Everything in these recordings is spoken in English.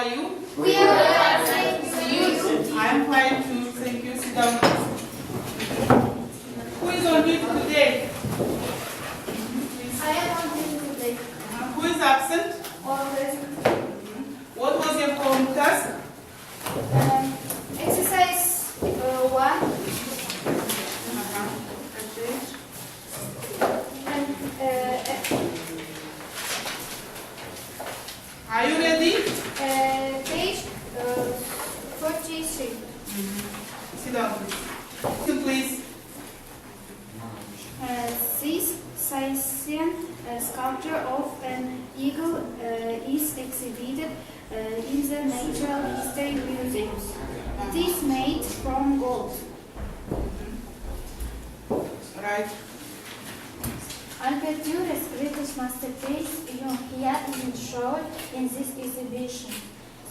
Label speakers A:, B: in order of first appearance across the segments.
A: are you?
B: We are fine.
A: I am fine too. Thank you. Sit down. Who is on duty today?
B: I am on duty today.
A: Who is absent?
B: Always.
A: What was your home task?
B: Exercise 1.
A: Are you ready?
B: Page 43.
A: Sit down, please.
B: This Sicilian sculpture of an eagle is exhibited in the Natural History Museum. It is made from gold.
A: Right.
B: Alberture's British masterpiece here is shown in this exhibition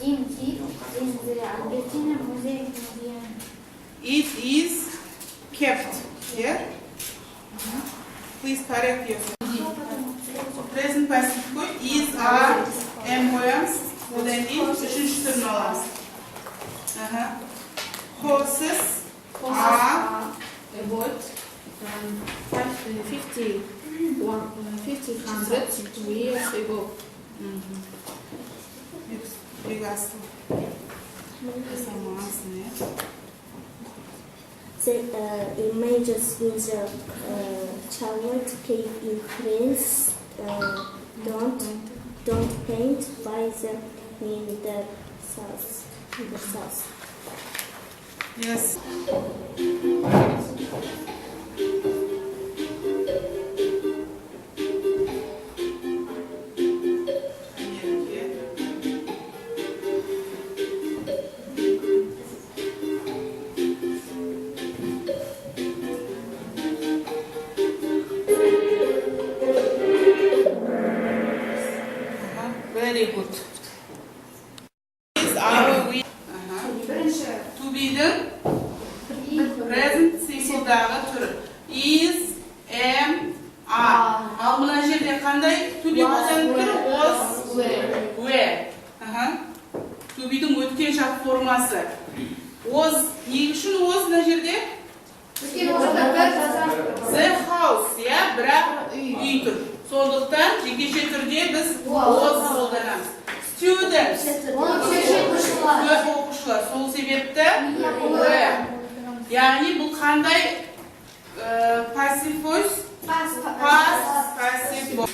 B: in the Albertina Museum.
A: It is kept here. Please correct yourself. Present Pacific is are koyamız. Odan değil, üçüncü türünü alamız. Horses are
C: About 100 years ago.
A: Obrigado.
D: The images in the Charlotte Cave in France don't paint by them in the south.
A: Yes. Very good. Is our we to be the present simple dağı türü. Is, am, are. Al mına жерде қандай to be болған түрі was, were. To be'дің өткен шақ формасы. Was, не үшін was мына жерде? The house, ya, бірақ үй тұр. Сондықтан жекеше түрде біз was қолданамыз. Students, оқушылар. Сол себепті were. Яғни бұл қандай passive voice? Past passive voice.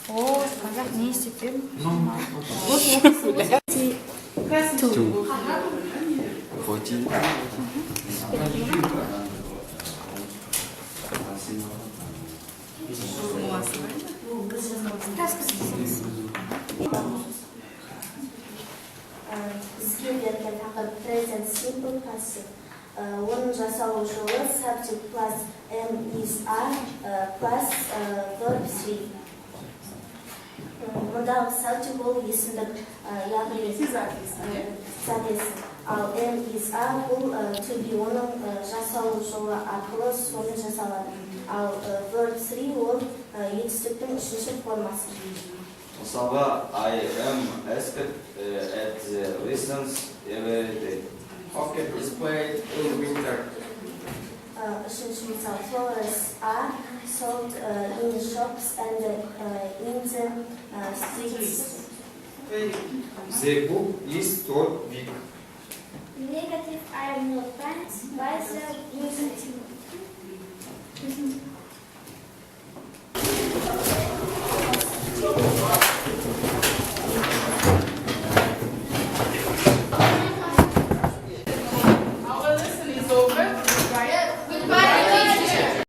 E: О, қазақ не істеп
D: Скиллерге тақыр present simple passive. Оның жасалу жолы subject plus am is are plus verb 3. Мұндағы subject ол есімдік яғни зат. Ал am is are бұл to be оның жасалу жолы арқылы соны жасалады. Ал verb 3 ол етістіктің үшінші формасы.
F: Мысалға, I am asked at the lessons every day. Hockey is played in winter.
D: Үшінші мысал, flowers are sold in shops and in the streets.
F: The book is so big.
B: Negative, I am not friends by the music.